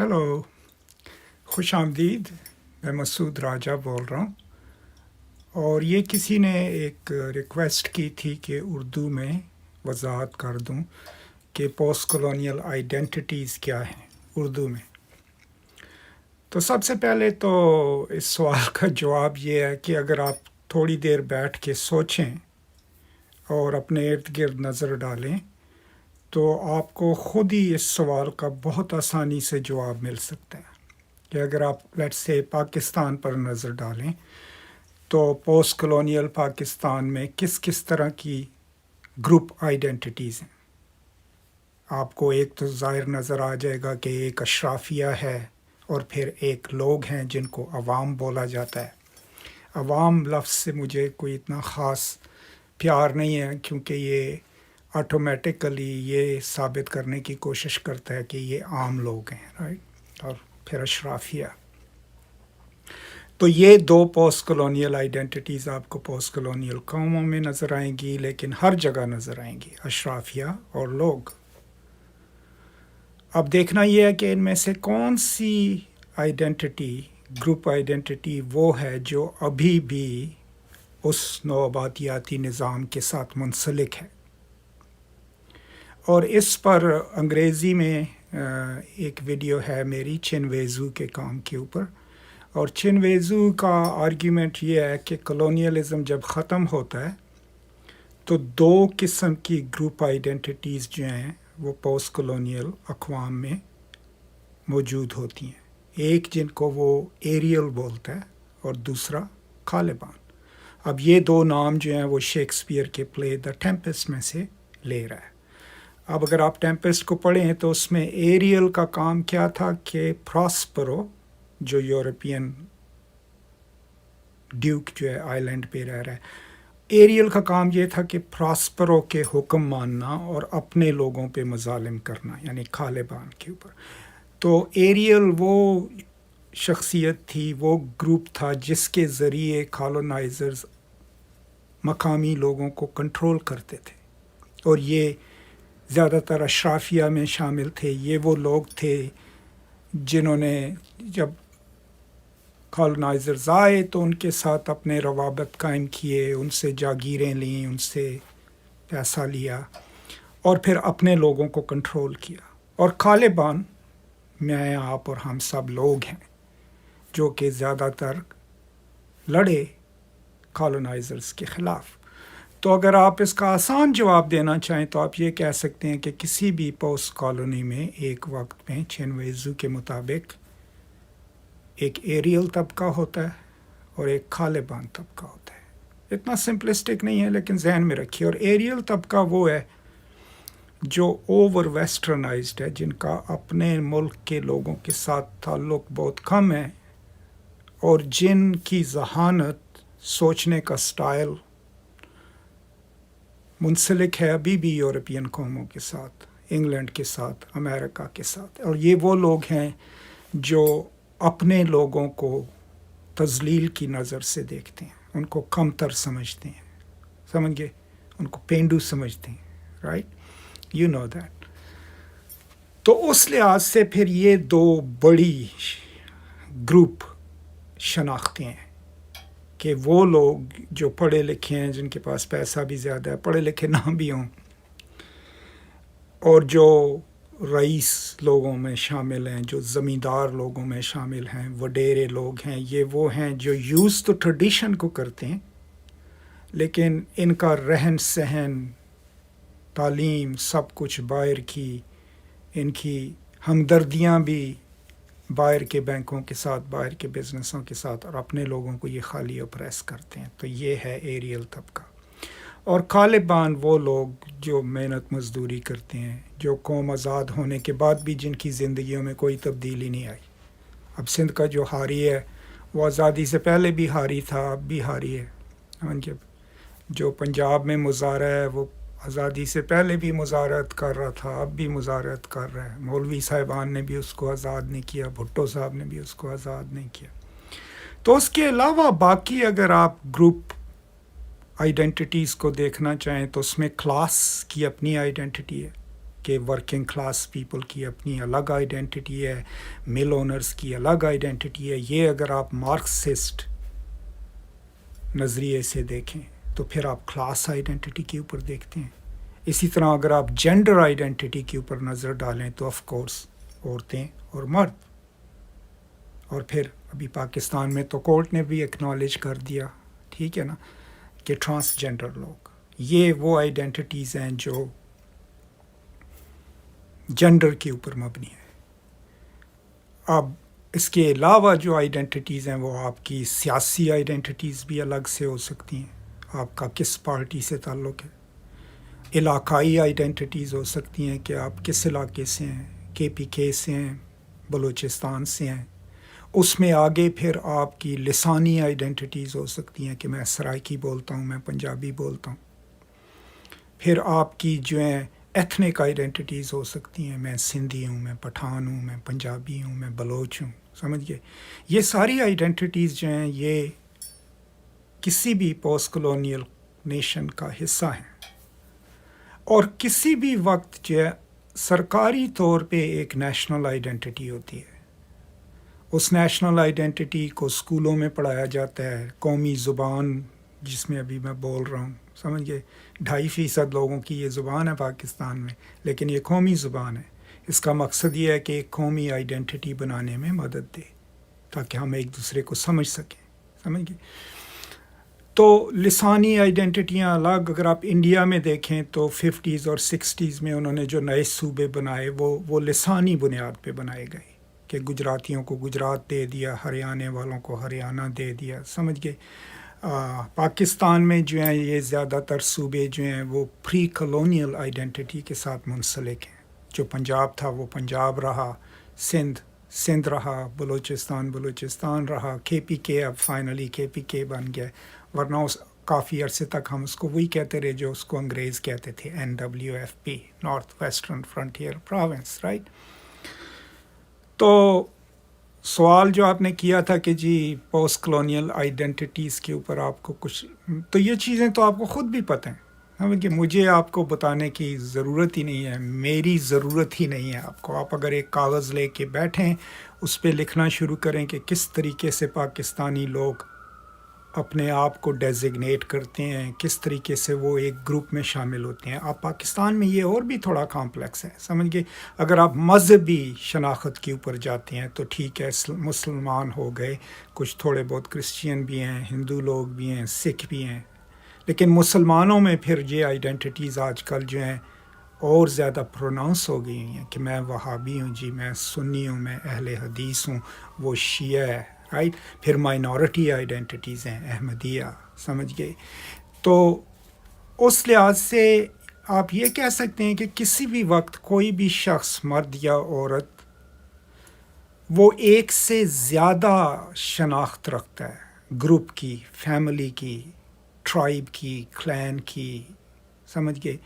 Hello, خوش آمدید. میں مسعود راجہ بول رہا ہوں، اور یہ کسی نے ایک ریکویسٹ کی تھی کہ اردو میں وضاحت کر دوں کہ پوسٹ کولونیل آئیڈینٹیٹیز کیا ہیں اردو میں. تو سب سے پہلے تو اس سوال کا جواب یہ ہے کہ اگر آپ تھوڑی دیر بیٹھ کے سوچیں اور اپنے ارد گرد نظر ڈالیں تو آپ کو خود ہی اس سوال کا بہت آسانی سے جواب مل سکتا ہے کہ اگر آپ لیٹس سے پاکستان پر نظر ڈالیں تو پوسٹ کولونیل پاکستان میں کس کس طرح کی گروپ آئیڈینٹیٹیز ہیں. آپ کو ایک تو ظاہر نظر آ جائے گا کہ ایک اشرافیہ ہے اور پھر ایک لوگ ہیں جن کو عوام بولا جاتا ہے. عوام لفظ سے مجھے کوئی اتنا خاص پیار نہیں ہے کیونکہ یہ آٹومیٹیکلی یہ ثابت کرنے کی کوشش کرتا ہے کہ یہ عام لوگ ہیں، رائٹ. اور پھر اشرافیہ. تو یہ دو پوسٹ کولونیل آئیڈینٹیٹیز آپ کو پوسٹ کولونیل قوموں میں نظر آئیں گی، لیکن ہر جگہ نظر آئیں گی، اشرافیہ اور لوگ. اب دیکھنا یہ ہے کہ ان میں سے کون سی آئیڈینٹیٹی، گروپ آئیڈینٹیٹی وہ ہے جو ابھی بھی اس نوآبادیاتی نظام کے ساتھ منسلک ہے. اور اس پر انگریزی میں ایک ویڈیو ہے میری چنویزو کے کام کے اوپر، اور چنویزو کا آرگیومنٹ یہ ہے کہ کولونیلزم جب ختم ہوتا ہے تو دو قسم کی گروپ آئیڈینٹیٹیز جو ہیں وہ پوسٹ کولونیل اقوام میں موجود ہوتی ہیں. ایک جن کو وہ ایریل بولتا ہے اور دوسرا خالبان. اب یہ دو نام جو ہیں وہ شیکسپیئر کے پلے دا ٹیمپسٹ میں سے لے رہا ہے. اب اگر آپ ٹیمپسٹ کو پڑھیں تو اس میں ایریل کا کام کیا تھا کہ پراسپرو جو یورپین ڈیوک جو ہے آئی لینڈ پہ رہ رہا ہے، ایریل کا کام یہ تھا کہ پراسپرو کے حکم ماننا اور اپنے لوگوں پہ مظالم کرنا، یعنی خالبان کے اوپر. تو ایریل وہ شخصیت تھی، وہ گروپ تھا جس کے ذریعے کالونائزرز مقامی لوگوں کو کنٹرول کرتے تھے، اور یہ زیادہ تر اشرافیہ میں شامل تھے. یہ وہ لوگ تھے جنہوں نے جب کالونائزرز آئے تو ان کے ساتھ اپنے روابط قائم کیے، ان سے جاگیریں لیں، ان سے پیسہ لیا اور پھر اپنے لوگوں کو کنٹرول کیا. اور خالبان میں آپ اور ہم سب لوگ ہیں جو کہ زیادہ تر لڑے کالونائزرز کے خلاف. تو اگر آپ اس کا آسان جواب دینا چاہیں تو آپ یہ کہہ سکتے ہیں کہ کسی بھی پوسٹ کالونی میں ایک وقت میں چنویزو کے مطابق ایک ایریل طبقہ ہوتا ہے اور ایک خالبان طبقہ ہوتا ہے. اتنا سمپلسٹک نہیں ہے لیکن ذہن میں رکھیے. اور ایریل طبقہ وہ ہے جو اوور ویسٹرنائزڈ ہے، جن کا اپنے ملک کے لوگوں کے ساتھ تعلق بہت کم ہے، اور جن کی ذہانت، سوچنے کا سٹائل منسلک ہے ابھی بھی یورپین قوموں کے ساتھ، انگلینڈ کے ساتھ، امریکہ کے ساتھ. اور یہ وہ لوگ ہیں جو اپنے لوگوں کو تذلیل کی نظر سے دیکھتے ہیں، ان کو کمتر سمجھتے ہیں، سمجھ گئے، ان کو پینڈو سمجھتے ہیں، رائٹ. You know that. تو اس لحاظ سے پھر یہ دو بڑی گروپ شناختیں ہیں کہ وہ لوگ جو پڑھے لکھے ہیں، جن کے پاس پیسہ بھی زیادہ ہے، پڑھے لکھے نہ بھی ہوں، اور جو رئیس لوگوں میں شامل ہیں، جو زمیندار لوگوں میں شامل ہیں، وڈیرے لوگ ہیں. یہ وہ ہیں جو یوز تو ٹریڈیشن کو کرتے ہیں، لیکن ان کا رہن سہن، تعلیم، سب کچھ باہر کی، ان کی ہمدردیاں بھی باہر کے بینکوں کے ساتھ، باہر کے بزنسوں کے ساتھ، اور اپنے لوگوں کو یہ خالی اپریس کرتے ہیں. تو یہ ہے ایریل طبقہ. اور خالبان وہ لوگ جو محنت مزدوری کرتے ہیں، جو قوم آزاد ہونے کے بعد بھی جن کی زندگیوں میں کوئی تبدیلی نہیں آئی. اب سندھ کا جو حاری ہے وہ آزادی سے پہلے بھی حاری تھا، اب بھی حاری ہے. جو پنجاب میں مظاہرہ ہے وہ آزادی سے پہلے بھی مظاہرات کر رہا تھا، اب بھی مظاہرات کر رہا ہے. مولوی صاحبان نے بھی اس کو آزاد نہیں کیا، بھٹو صاحب نے بھی اس کو آزاد نہیں کیا. تو اس کے علاوہ باقی اگر آپ گروپ آئیڈینٹیٹیز کو دیکھنا چاہیں تو اس میں کلاس کی اپنی آئیڈینٹی ہے. کہ ورکنگ کلاس پیپل کی اپنی الگ آئیڈینٹی ہے، مل اونرز کی الگ آئیڈینٹی ہے. یہ اگر آپ مارکسسٹ نظریے سے دیکھیں تو پھر آپ کلاس آئیڈینٹی کے اوپر دیکھتے ہیں. اسی طرح اگر آپ جینڈر آئیڈینٹی کے اوپر نظر ڈالیں تو آف کورس عورتیں اور مرد. اور پھر ابھی پاکستان میں تو کورٹ نے بھی ایکنالج کر دیا، ٹھیک ہے نا، کہ ٹرانسجینڈر لوگ، یہ وہ آئیڈینٹیز ہیں جو جینڈر کے اوپر مبنی ہے. اب اس کے علاوہ جو آئیڈینٹیز ہیں وہ آپ کی سیاسی آئیڈینٹیز بھی الگ سے ہو سکتی ہیں، آپ کا کس پارٹی سے تعلق ہے. علاقائی آئیڈینٹیز ہو سکتی ہیں کہ آپ کس علاقے سے ہیں، KPK سے ہیں، بلوچستان سے ہیں. اس میں آگے پھر آپ کی لسانی آئیڈینٹیز ہو سکتی ہیں کہ میں سرائکی بولتا ہوں، میں پنجابی بولتا ہوں. پھر آپ کی جو ہیں ایتھنک آئیڈینٹیز ہو سکتی ہیں، میں سندھی ہوں، میں پٹھان ہوں، میں پنجابی ہوں، میں بلوچ ہوں. سمجھ گئے؟ یہ ساری آئیڈینٹیز جو ہیں یہ کسی بھی پوسٹ کلونیل نیشن کا حصہ ہیں، اور کسی بھی وقت جو ہے سرکاری طور پہ ایک نیشنل آئیڈینٹی ہوتی ہے. اس نیشنل آئیڈینٹی کو اسکولوں میں پڑھایا جاتا ہے. قومی زبان جس میں ابھی میں بول رہا ہوں، سمجھ گئے، 2.5% لوگوں کی یہ زبان ہے پاکستان میں، لیکن یہ قومی زبان ہے. اس کا مقصد یہ ہے کہ ایک قومی آئیڈینٹی بنانے میں مدد دے تاکہ ہم ایک دوسرے کو سمجھ سکیں. سمجھ گئے؟ تو لسانی آئیڈینٹیاں الگ. اگر آپ انڈیا میں دیکھیں تو 50s اور 60s میں انہوں نے جو نئے صوبے بنائے وہ لسانی بنیاد پہ بنائے گئے، کہ گجراتیوں کو گجرات دے دیا، ہریانے والوں کو ہریانہ دے دیا. سمجھ گئے؟ پاکستان میں جو ہیں یہ زیادہ تر صوبے جو ہیں وہ پری کلونیل آئیڈینٹی کے ساتھ منسلک ہیں. جو پنجاب تھا وہ پنجاب رہا، سندھ رہا، بلوچستان رہا، KPK اب فائنلی KPK بن گیا. ورنہ اس کافی عرصے تک ہم اس کو وہی کہتے رہے جو اس کو انگریز کہتے تھے، NWFP، north western frontier province, right. تو سوال جو آپ نے کیا تھا کہ جی پوسٹ کلونیل آئیڈینٹیز کے اوپر آپ کو کچھ، تو یہ چیزیں تو آپ کو خود بھی پتہ ہیں. کہ مجھے آپ کو بتانے کی ضرورت ہی نہیں ہے، میری ضرورت ہی نہیں ہے آپ کو. آپ اگر ایک کاغذ لے کے بیٹھیں، اس پہ لکھنا شروع کریں کہ کس طریقے سے پاکستانی لوگ اپنے آپ کو ڈیزگنیٹ کرتے ہیں، کس طریقے سے وہ ایک گروپ میں شامل ہوتے ہیں. آپ پاکستان میں یہ اور بھی تھوڑا کامپلیکس ہے، سمجھ گئے. اگر آپ مذہبی شناخت کے اوپر جاتے ہیں تو ٹھیک ہے، مسلمان ہو گئے، کچھ تھوڑے بہت کرسچین بھی ہیں، ہندو لوگ بھی ہیں، سکھ بھی ہیں. لیکن مسلمانوں میں پھر یہ آئیڈینٹیز آج کل جو ہیں اور زیادہ پروناؤنس ہو گئی ہیں کہ میں وہابی ہوں جی، میں سنی ہوں، میں اہل حدیث ہوں، وہ شیعہ ہے، رائٹ. پھر مائنورٹی آئیڈینٹیز ہیں، احمدیہ. سمجھ گئے؟ تو اس لحاظ سے آپ یہ کہہ سکتے ہیں کہ کسی بھی وقت کوئی بھی شخص، مرد یا عورت، وہ ایک سے زیادہ شناخت رکھتا ہے، گروپ کی، فیملی کی، ٹرائب کی، کلین کی. سمجھ گئے؟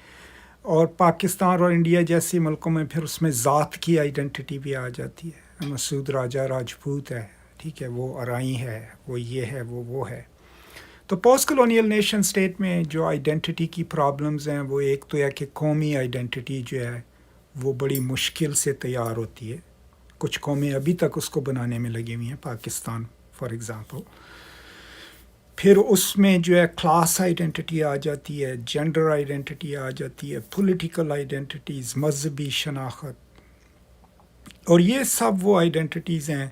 اور پاکستان اور انڈیا جیسے ملکوں میں پھر اس میں ذات کی آئیڈینٹی بھی آ جاتی ہے. مسعود راجہ راجپوت ہے، ٹھیک ہے، وہ ارائی ہے، وہ یہ ہے، وہ ہے. تو پوسٹ کلونیل نیشن سٹیٹ میں جو آئیڈینٹی کی پرابلمز ہیں وہ ایک تو ہے کہ قومی آئیڈینٹی جو ہے وہ بڑی مشکل سے تیار ہوتی ہے. کچھ قومیں ابھی تک اس کو بنانے میں لگی ہوئی ہیں، پاکستان فار ایگزامپل. پھر اس میں جو ہے کلاس آئیڈینٹی آ جاتی ہے، جینڈر آئیڈینٹی آ جاتی ہے، پولیٹیکل آئیڈینٹیز، مذہبی شناخت. اور یہ سب وہ آئیڈینٹیز ہیں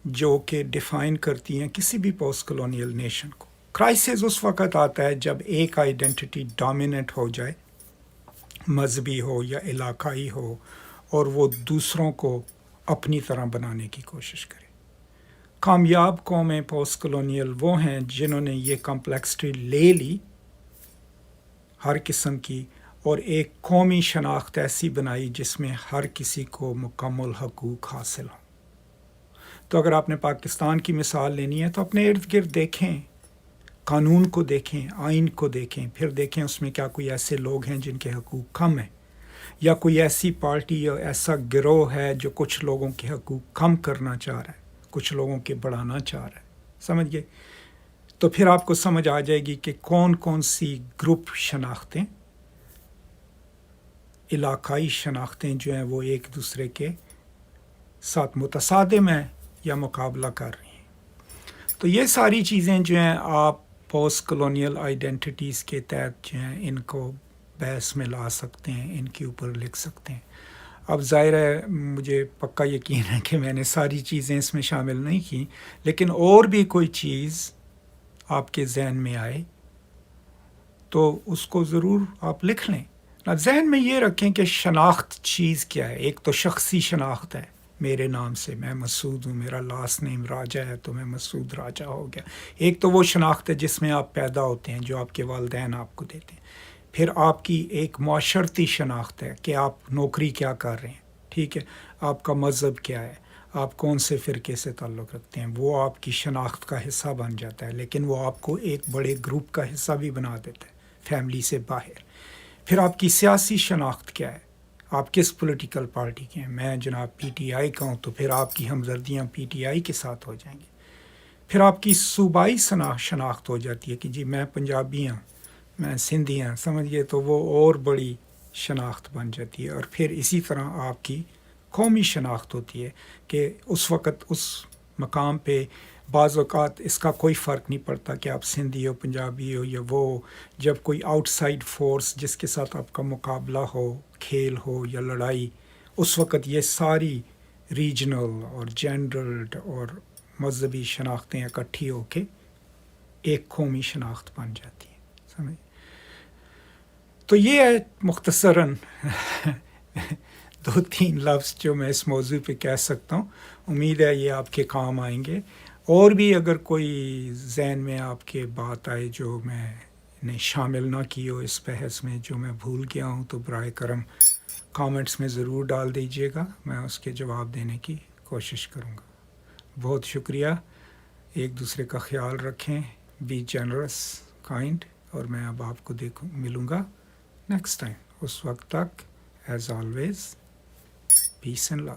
جو کہ ڈیفائن کرتی ہیں کسی بھی پوسٹ کلونیل نیشن کو. کرائسس اس وقت آتا ہے جب ایک آئیڈینٹی ڈومیننٹ ہو جائے، مذہبی ہو یا علاقائی ہو، اور وہ دوسروں کو اپنی طرح بنانے کی کوشش کرے. کامیاب قومیں پوسٹ کلونیل وہ ہیں جنہوں نے یہ کمپلیکسٹی لے لی ہر قسم کی، اور ایک قومی شناخت ایسی بنائی جس میں ہر کسی کو مکمل حقوق حاصل ہوں. تو اگر آپ نے پاکستان کی مثال لینی ہے تو اپنے ارد گرد دیکھیں، قانون کو دیکھیں، آئین کو دیکھیں، پھر دیکھیں اس میں کیا کوئی ایسے لوگ ہیں جن کے حقوق کم ہیں، یا کوئی ایسی پارٹی یا ایسا گروہ ہے جو کچھ لوگوں کے حقوق کم کرنا چاہ رہا ہے، کچھ لوگوں کے بڑھانا چاہ رہا ہے. سمجھ گئے؟ تو پھر آپ کو سمجھ آ جائے گی کہ کون کون سی گروپ شناختیں علاقائی شناختیں جو ہیں وہ ایک دوسرے کے ساتھ متصادم ہیں یا مقابلہ کر رہی ہیں. تو یہ ساری چیزیں جو ہیں آپ پوسٹ کلونیل آئیڈینٹیٹیز کے تحت جو ہیں ان کو بحث میں لا سکتے ہیں, ان کے اوپر لکھ سکتے ہیں. اب ظاہر ہے مجھے پکا یقین ہے کہ میں نے ساری چیزیں اس میں شامل نہیں کی, لیکن اور بھی کوئی چیز آپ کے ذہن میں آئے تو اس کو ضرور آپ لکھ لیں. اب ذہن میں یہ رکھیں کہ شناخت چیز کیا ہے. ایک تو شخصی شناخت ہے, میرے نام سے میں مسعود ہوں, میرا لاسٹ نیم راجہ ہے تو میں مسعود راجہ ہو گیا. ایک تو وہ شناخت ہے جس میں آپ پیدا ہوتے ہیں, جو آپ کے والدین آپ کو دیتے ہیں. پھر آپ کی ایک معاشرتی شناخت ہے کہ آپ نوکری کیا کر رہے ہیں, ٹھیک ہے, آپ کا مذہب کیا ہے, آپ کون سے فرقے سے تعلق رکھتے ہیں, وہ آپ کی شناخت کا حصہ بن جاتا ہے, لیکن وہ آپ کو ایک بڑے گروپ کا حصہ بھی بنا دیتا ہے فیملی سے باہر. پھر آپ کی سیاسی شناخت کیا ہے, آپ کس پولیٹیکل پارٹی کے ہیں. میں جناب پی ٹی آئی کا ہوں تو پھر آپ کی ہمدردیاں پی ٹی آئی کے ساتھ ہو جائیں گی. پھر آپ کی صوبائی شناخت ہو جاتی ہے کہ جی میں پنجابی ہوں, میں سندھی ہوں, سمجھیے, تو وہ اور بڑی شناخت بن جاتی ہے. اور پھر اسی طرح آپ کی قومی شناخت ہوتی ہے کہ اس وقت اس مقام پہ بعض اوقات اس کا کوئی فرق نہیں پڑتا کہ آپ سندھی ہو, پنجابی ہو یا وہ, جب کوئی آؤٹ سائڈ فورس جس کے ساتھ آپ کا مقابلہ ہو, کھیل ہو یا لڑائی, اس وقت یہ ساری ریجنل اور جنرل اور مذہبی شناختیں اکٹھی ہو کے ایک قومی شناخت بن جاتی ہے. سمجھ. تو یہ ہے مختصراً 2-3 لفظ جو میں اس موضوع پہ کہہ سکتا ہوں. امید ہے یہ آپ کے کام آئیں گے. اور بھی اگر کوئی ذہن میں آپ کے بات آئے جو میں نے شامل نہ کی ہو اس بحث میں, جو میں بھول گیا ہوں, تو برائے کرم کامنٹس میں ضرور ڈال دیجیے گا, میں اس کے جواب دینے کی کوشش کروں گا. بہت شکریہ. ایک دوسرے کا خیال رکھیں, بی جنرس, کائنڈ, اور میں اب آپ کو ملوں گا نیکسٹ ٹائم. اس وقت تک as always peace and love.